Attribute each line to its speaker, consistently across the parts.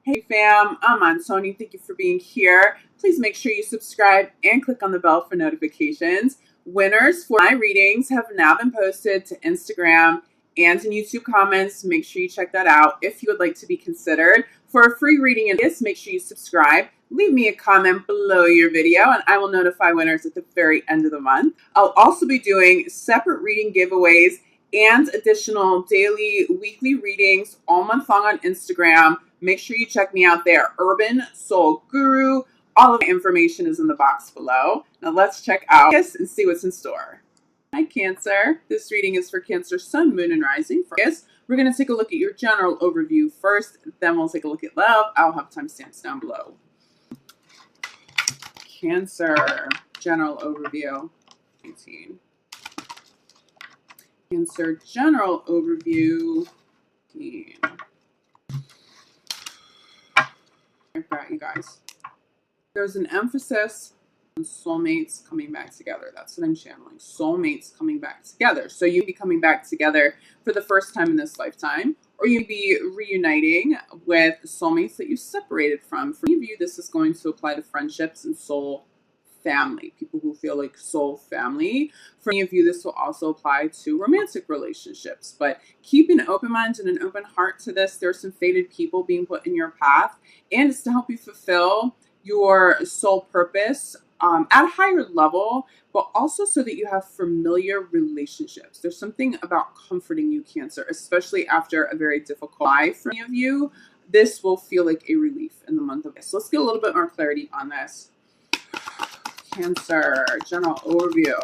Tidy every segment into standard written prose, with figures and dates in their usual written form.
Speaker 1: Hey fam, I'm on Tony. Thank you for being here. Please make sure you subscribe and click on the bell for notifications. Winners for my readings have now been posted to Instagram and in YouTube comments. Make sure you check that out if you would like to be considered for a free reading. And yes, make sure you subscribe. Leave me a comment below your video and I will notify winners at the very end of the month. I'll also be doing separate reading giveaways and additional daily, weekly readings all month long on Instagram. Make sure you check me out there. Urban Soul Guru. All of the information is in the box below. Now let's check out this and see what's in store. Hi Cancer. This reading is for Cancer, Sun, Moon, and Rising. First, we're going to take a look at your general overview first. Then we'll take a look at love. I'll have timestamps down below. Cancer, general overview. 18. Cancer, general overview. 18. I've got you guys. There's an emphasis on soulmates coming back together. That's what I'm channeling. Soulmates coming back together. So you'd be coming back together for the first time in this lifetime, or you'd be reuniting with soulmates that you separated from. For many of you, this is going to apply to friendships and soul family, people who feel like soul family. For many of you, this will also apply to romantic relationships, but keep an open mind and an open heart to this. There's some fated people being put in your path, and it's to help you fulfill your soul purpose at a higher level, but also so that you have familiar relationships. There's something about comforting you, Cancer, especially after a very difficult life. For many of you, this will feel like a relief in the month of August. So let's get a little bit more clarity on this. Cancer, general overview.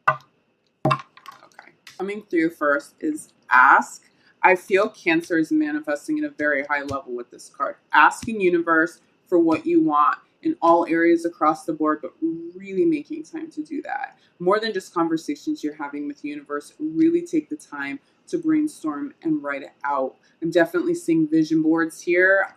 Speaker 1: Okay. Coming through first is ask. I feel Cancer is manifesting at a very high level with this card. Asking universe for what you want in all areas across the board, but really making time to do that. More than just conversations you're having with the universe, really take the time to brainstorm and write it out. I'm definitely seeing vision boards here.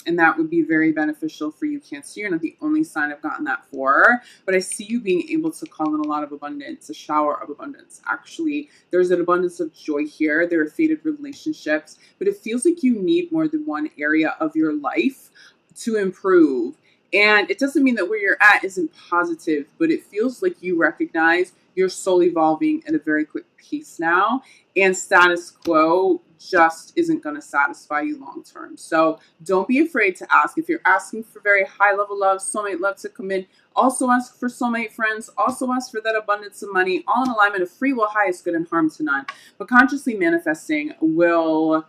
Speaker 1: And that would be very beneficial for you, Cancer. You're not the only sign I've gotten that for, but I see you being able to call in a lot of abundance, a shower of abundance. Actually, there's an abundance of joy here. There are fated relationships, but it feels like you need more than one area of your life to improve. And it doesn't mean that where you're at isn't positive, but it feels like you recognize you're soul evolving at a very quick pace now, and status quo just isn't going to satisfy you long term. So don't be afraid to ask. If you're asking for very high level love, soulmate love to come in, also ask for soulmate friends, also ask for that abundance of money, all in alignment of free will, highest good and harm to none. But consciously manifesting will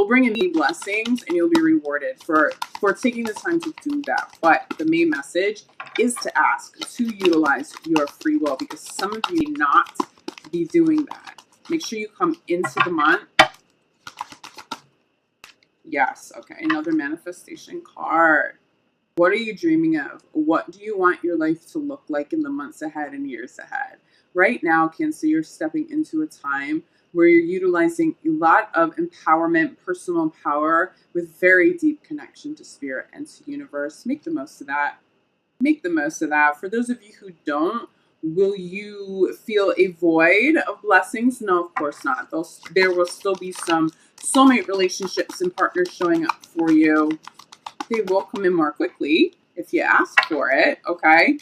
Speaker 1: bring in blessings, and you'll be rewarded for taking the time to do that. But the main message is to ask, to utilize your free will, because some of you may not be doing that. Make sure you come into the month. Yes, okay, another manifestation card. What are you dreaming of? What do you want your life to look like in the months ahead and years ahead? Right now, Cancer, you're stepping into a time where you're utilizing a lot of empowerment, personal power, with very deep connection to spirit and to universe. Make the most of that. Make the most of that. For those of you who don't, will you feel a void of blessings? No, of course not. There will still be some soulmate relationships and partners showing up for you. They will come in more quickly if you ask for it, okay?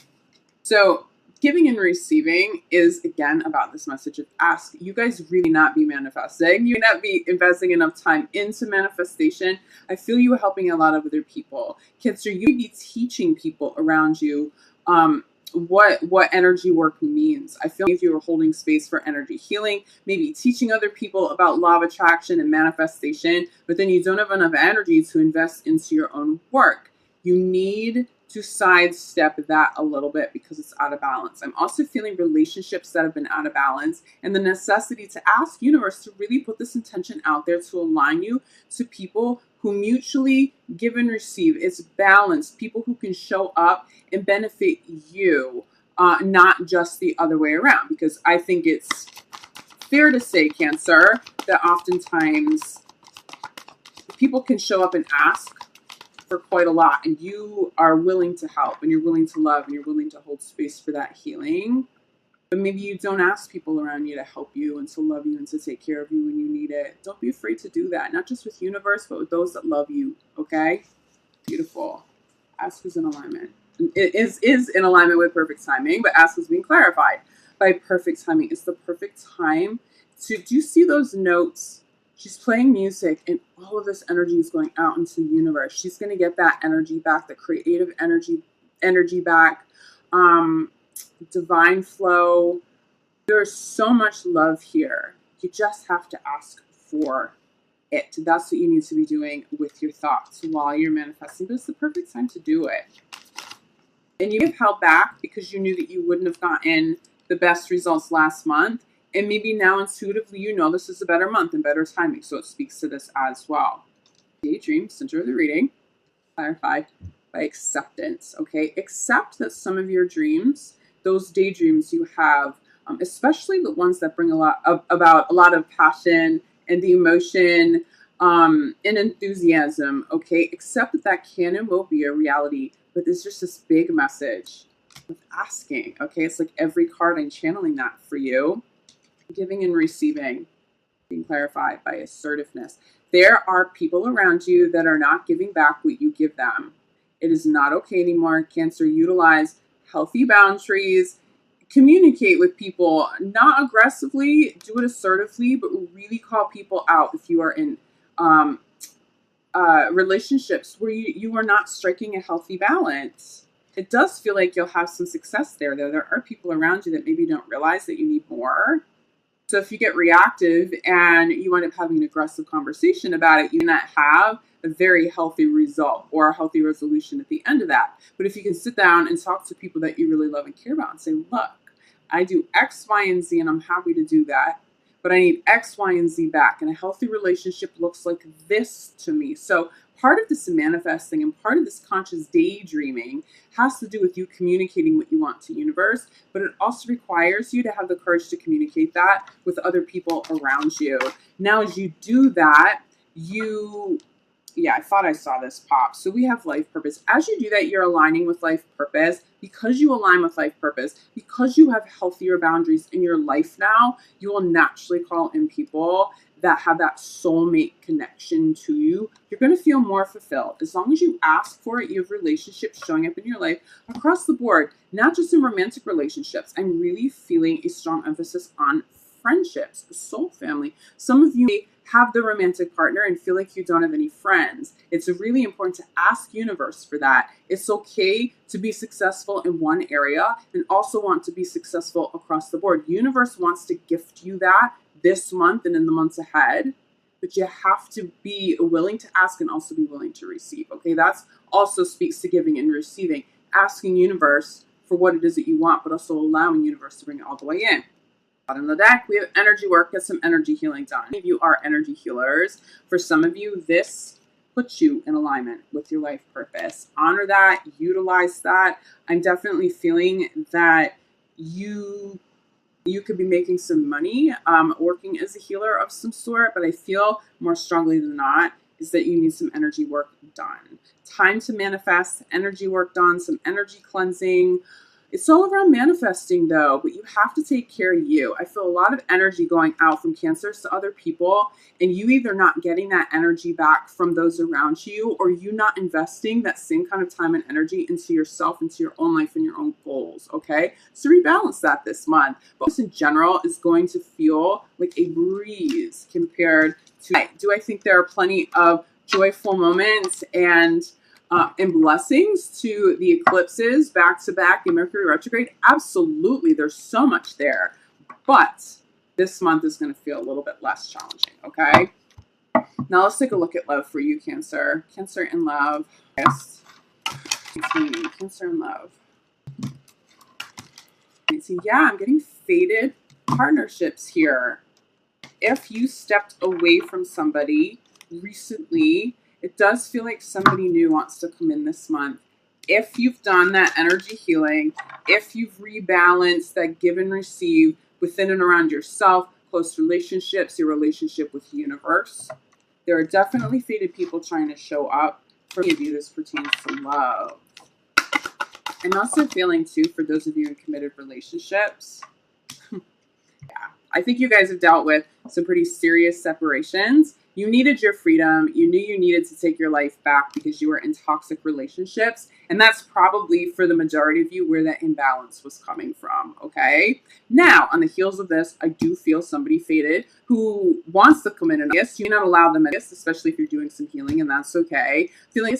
Speaker 1: So giving and receiving is, again, about this message of ask. You guys really not be manifesting. You not be investing enough time into manifestation. I feel you are helping a lot of other people. Cancer, you be teaching people around you what energy work means. I feel if you are holding space for energy healing, maybe teaching other people about law of attraction and manifestation, but then you don't have enough energy to invest into your own work. You need to sidestep that a little bit because it's out of balance. I'm also feeling relationships that have been out of balance, and the necessity to ask universe to really put this intention out there to align you to people who mutually give and receive. It's balanced. People who can show up and benefit you, not just the other way around. Because I think it's fair to say, Cancer, that oftentimes people can show up and ask for quite a lot, and you are willing to help, and you're willing to love, and you're willing to hold space for that healing. But maybe you don't ask people around you to help you and to love you and to take care of you when you need it. Don't be afraid to do that. Not just with universe, but with those that love you. Okay? Beautiful. Ask who's in alignment. It is in alignment with perfect timing, but ask who's being clarified by perfect timing. It's the perfect time to, do you see those notes? She's playing music and all of this energy is going out into the universe. She's going to get that energy back, the creative energy back, divine flow. There's so much love here. You just have to ask for it. That's what you need to be doing with your thoughts while you're manifesting. But it's the perfect time to do it. And you have held back because you knew that you wouldn't have gotten the best results last month. And maybe now intuitively you know this is a better month and better timing. So it speaks to this as well. Daydream, center of the reading, clarified by acceptance. Okay, accept that some of your dreams, those daydreams you have, especially the ones that bring about a lot of passion and the emotion and enthusiasm. Okay, accept that that can and will be a reality. But there's just this big message of asking. Okay, it's like every card I'm channeling that for you. Giving and receiving, being clarified by assertiveness. There are people around you that are not giving back what you give them. It is not okay anymore. Cancer, utilize healthy boundaries. Communicate with people, not aggressively, do it assertively, but really call people out if you are in relationships where you are not striking a healthy balance. It does feel like you'll have some success there, though. There are people around you that maybe don't realize that you need more. So if you get reactive and you end up having an aggressive conversation about it, you may not have a very healthy result or a healthy resolution at the end of that. But if you can sit down and talk to people that you really love and care about and say, look, I do X, Y, and Z, and I'm happy to do that, but I need X, Y, and Z back. And a healthy relationship looks like this to me. So part of this manifesting and part of this conscious daydreaming has to do with you communicating what you want to universe, but it also requires you to have the courage to communicate that with other people around you. Now, as you do that, I thought I saw this pop. So we have life purpose. As you do that, you're aligning with life purpose. Because you align with life purpose, because you have healthier boundaries in your life now, you will naturally call in people that have that soulmate connection to you. You're going to feel more fulfilled. As long as you ask for it, you have relationships showing up in your life across the board, not just in romantic relationships. I'm really feeling a strong emphasis on friendships, soul family. Some of you may have the romantic partner and feel like you don't have any friends. It's really important to ask universe for that. It's okay to be successful in one area and also want to be successful across the board. Universe wants to gift you that this month and in the months ahead, but you have to be willing to ask and also be willing to receive. Okay, that's also speaks to giving and receiving. Asking universe for what it is that you want, but also allowing universe to bring it all the way in. On the deck, we have energy work. Get some energy healing done. Many of you are energy healers. For some of you, this puts you in alignment with your life purpose. Honor that, utilize that. I'm definitely feeling that you could be making some money working as a healer of some sort, but I feel more strongly than not is that you need some energy work done. Time to manifest, energy work done, some energy cleansing. It's all around manifesting though, but you have to take care of you. I feel a lot of energy going out from cancers to other people, and you either not getting that energy back from those around you, or you not investing that same kind of time and energy into yourself, into your own life and your own goals, okay? So rebalance that this month. But in general is going to feel like a breeze compared to, do I think there are plenty of joyful moments and blessings to the eclipses back to back in Mercury retrograde? Absolutely. There's so much there. But this month is going to feel a little bit less challenging, okay? Now let's take a look at love for you, Cancer. Cancer in love. Yes. Cancer in love. So yeah, I'm getting faded partnerships here. If you stepped away from somebody recently, it does feel like somebody new wants to come in this month. If you've done that energy healing, if you've rebalanced that give and receive within and around yourself, close relationships, your relationship with the universe, there are definitely faded people trying to show up. For many of you, this pertains to love. I'm also feeling too, for those of you in committed relationships, I think you guys have dealt with some pretty serious separations. You needed your freedom. You knew you needed to take your life back because you were in toxic relationships. And that's probably for the majority of you where that imbalance was coming from. Okay. Now, on the heels of this, I do feel somebody faded who wants to come in, and yes, you not allow them in this, especially if you're doing some healing, and that's okay. Feeling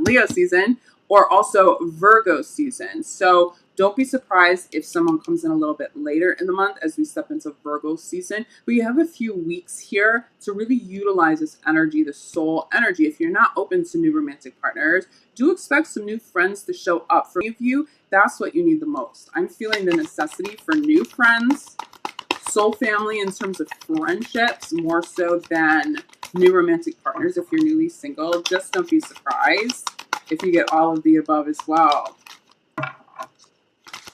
Speaker 1: Leo season, or also Virgo season. So don't be surprised if someone comes in a little bit later in the month as we step into Virgo season. But you have a few weeks here to really utilize this energy, the soul energy. If you're not open to new romantic partners, do expect some new friends to show up. For many of you, that's what you need the most. I'm feeling the necessity for new friends, soul family in terms of friendships, more so than new romantic partners. If you're newly single, just don't be surprised if you get all of the above as well.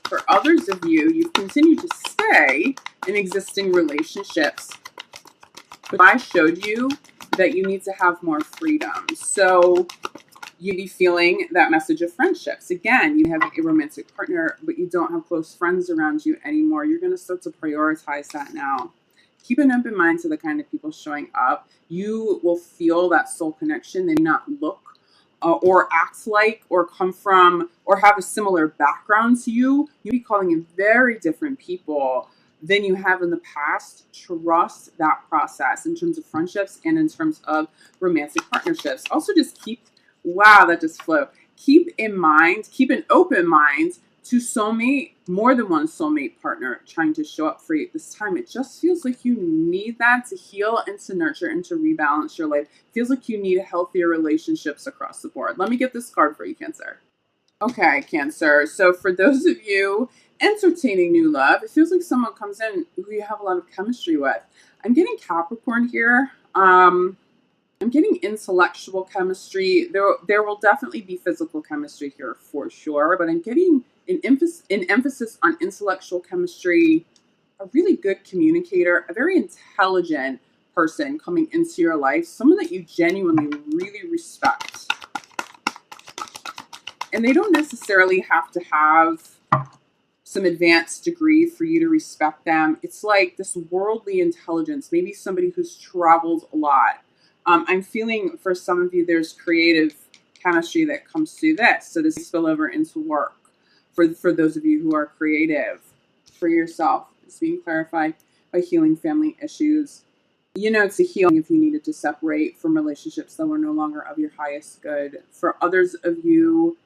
Speaker 1: For others of you, you've continued to stay in existing relationships, but I showed you that you need to have more freedom. So you'd be feeling that message of friendships. Again, you have a romantic partner, but you don't have close friends around you anymore. You're going to start to prioritize that now. Keep an open mind to the kind of people showing up. You will feel that soul connection. They may not look or act like or come from or have a similar background to you. You'll be calling in very different people than you have in the past. Trust that process in terms of friendships and in terms of romantic partnerships. Also, just wow, that just flew. Keep an open mind to soulmate, more than one soulmate partner trying to show up for you at this time. It just feels like you need that to heal and to nurture and to rebalance your life. It feels like you need healthier relationships across the board. Let me get this card for you, Cancer. Okay, Cancer. So for those of you entertaining new love, it feels like someone comes in who you have a lot of chemistry with. I'm getting Capricorn here. I'm getting intellectual chemistry. There will definitely be physical chemistry here for sure, but I'm getting an emphasis on intellectual chemistry, a really good communicator, a very intelligent person coming into your life, someone that you genuinely really respect. And they don't necessarily have to have some advanced degree for you to respect them. It's like this worldly intelligence, maybe somebody who's traveled a lot. I'm feeling for some of you, there's creative chemistry that comes through this. So this spill over into work for those of you who are creative. For yourself, it's being clarified by healing family issues. You know, to heal if you needed to separate from relationships that were no longer of your highest good. For others of you,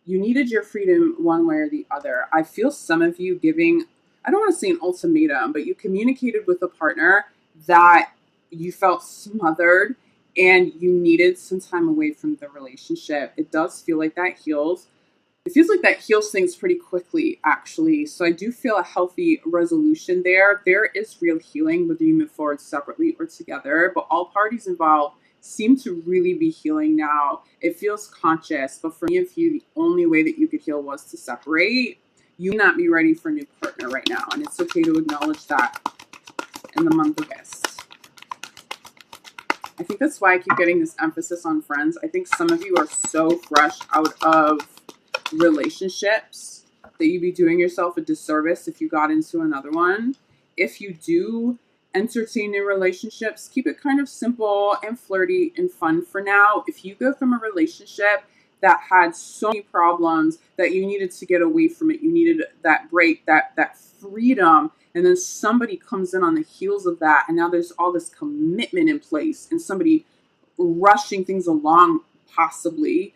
Speaker 1: you needed your freedom one way or the other. I feel some of you giving, I don't want to say an ultimatum, but you communicated with a partner that you felt smothered and you needed some time away from the relationship. It does feel like that heals. It feels like that heals things pretty quickly, actually. So I do feel a healthy resolution there. There is real healing whether you move forward separately or together, but all parties involved seem to really be healing now. It feels conscious, but for many of you, the only way that you could heal was to separate. You may not be ready for a new partner right now, and it's okay to acknowledge that in the month of August. I think that's why I keep getting this emphasis on friends. I think some of you are so fresh out of relationships that you'd be doing yourself a disservice if you got into another one. If you do entertain new relationships, keep it kind of simple and flirty and fun for now. If you go from a relationship that had so many problems that you needed to get away from it, you needed that break, that freedom, and then somebody comes in on the heels of that, and now there's all this commitment in place and somebody rushing things along, possibly,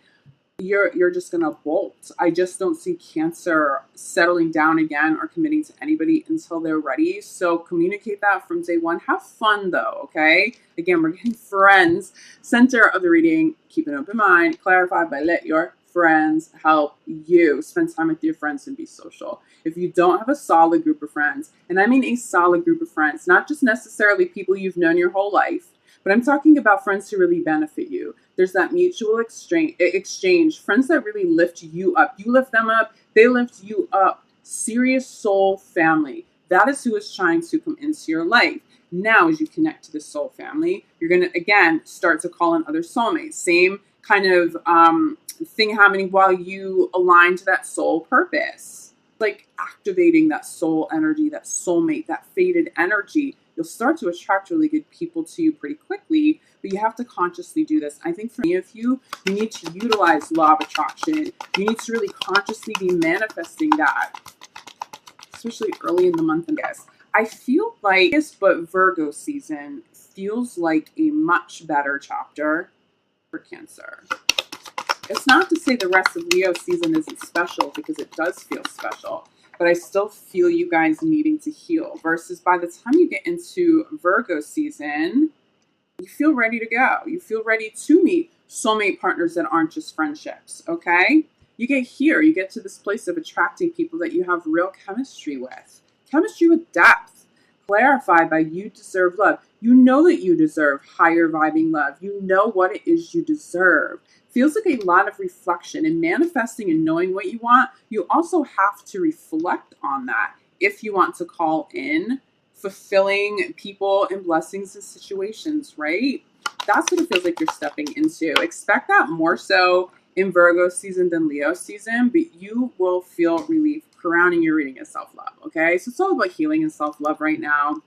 Speaker 1: you're just gonna bolt. I just don't see Cancer settling down again or committing to anybody until they're ready. So communicate that from day one. Have fun though, okay? Again, we're getting friends. Center of the reading, keep an open mind, clarify by let your friends help you. Spend time with your friends and be social. If you don't have a solid group of friends, and I mean a solid group of friends, not just necessarily people you've known your whole life, but I'm talking about friends who really benefit you. There's that mutual exchange, friends that really lift you up. You lift them up, they lift you up. Serious soul family. That is who is trying to come into your life. Now, as you connect to the soul family, you're going to, again, start to call in other soulmates. Same kind of thing happening while you align to that soul purpose. like activating that soul energy, that soulmate, that fated energy. You'll start to attract really good people to you pretty quickly, but you have to consciously do this. I think for many of you, you need to utilize law of attraction. You need to really consciously be manifesting that, especially early in the month. And guys, I feel like this, but Virgo season feels like a much better chapter for Cancer. It's not to say the rest of Leo season isn't special, because it does feel special, but I still feel you guys needing to heal, versus by the time you get into Virgo season, you feel ready to go. You feel ready to meet soulmate partners that aren't just friendships, okay? You get here, you get to this place of attracting people that you have real chemistry with depth, clarified by you deserve love. You know that you deserve higher vibing love. You know what it is you deserve. Feels like a lot of reflection and manifesting and knowing what you want. You also have to reflect on that if you want to call in fulfilling people and blessings and situations, right? That's what it feels like you're stepping into. Expect that more so in Virgo season than Leo season, but you will feel relief surrounding your reading of self-love, okay? So it's all about healing and self-love right now.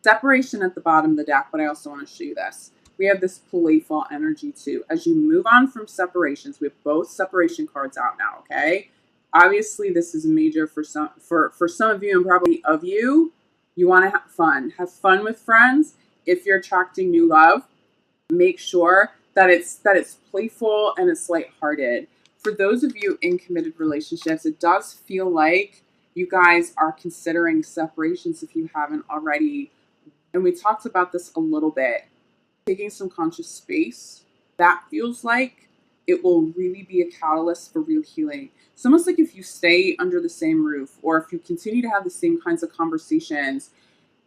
Speaker 1: Separation at the bottom of the deck, but I also want to show you this. We have this playful energy too. As you move on from separations, we have both separation cards out now, okay? Obviously, this is major for some of you, and probably of you. You want to have fun. Have fun with friends. If you're attracting new love, make sure that it's playful and it's lighthearted. For those of you in committed relationships, it does feel like you guys are considering separations if you haven't already. And we talked about this a little bit. Taking some conscious space, that feels like it will really be a catalyst for real healing. It's almost like if you stay under the same roof, or if you continue to have the same kinds of conversations,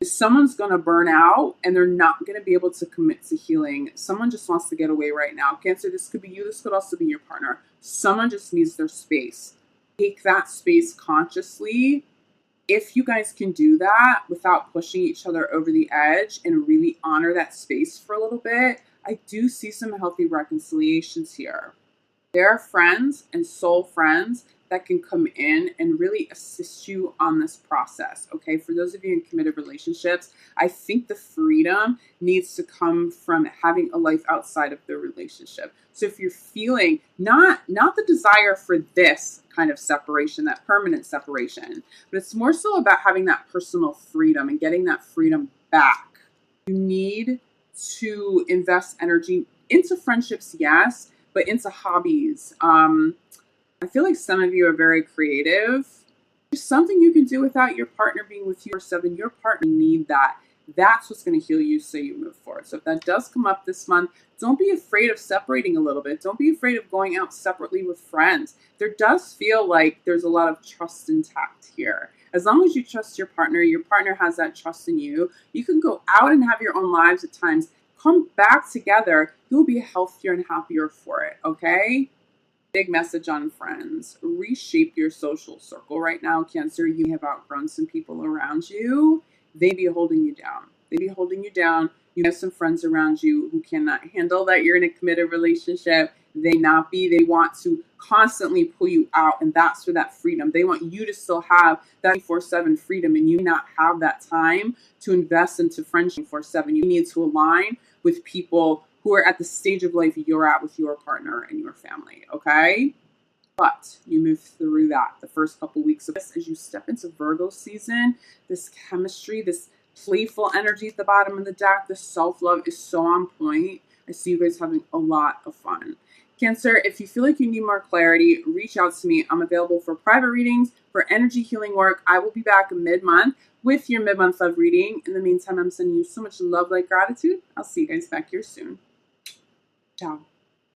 Speaker 1: someone's going to burn out and they're not going to be able to commit to healing. Someone just wants to get away right now. Cancer, this could be you. This could also be your partner. Someone just needs their space. Take that space consciously. If you guys can do that without pushing each other over the edge and really honor that space for a little bit, I do see some healthy reconciliations here. There are friends and soul friends that can come in and really assist you on this process, okay? For those of you in committed relationships, I think the freedom needs to come from having a life outside of the relationship. So if you're feeling not the desire for this kind of separation, that permanent separation, but it's more so about having that personal freedom and getting that freedom back. You need to invest energy into friendships, yes, but into hobbies. I feel like some of you are very creative. There's something you can do without your partner being with you, or seven. Your partner need that. That's what's going to heal you so you move forward. So if that does come up this month, don't be afraid of separating a little bit. Don't be afraid of going out separately with friends. There does feel like there's a lot of trust intact here. As long as you trust your partner has that trust in you, you can go out and have your own lives at times. Come back together. You'll be healthier and happier for it, okay? Big message on friends. Reshape your social circle right now, Cancer. You have outgrown some people around you. They be holding you down. They be holding you down. You have some friends around you who cannot handle that you're in a committed relationship. They want to constantly pull you out, and that's for that freedom. They want you to still have that 24/7 freedom, and you not have that time to invest into friendship 24/7. You need to align with people who are at the stage of life you're at with your partner and your family, okay? But you move through that the first couple weeks of this as you step into Virgo season. This chemistry, this playful energy at the bottom of the deck, the self-love is so on point. I see you guys having a lot of fun. Cancer, if you feel like you need more clarity, reach out to me. I'm available for private readings, for energy healing work. I will be back mid-month with your mid-month love reading. In the meantime, I'm sending you so much love, light, gratitude. I'll see you guys back here soon. Ciao.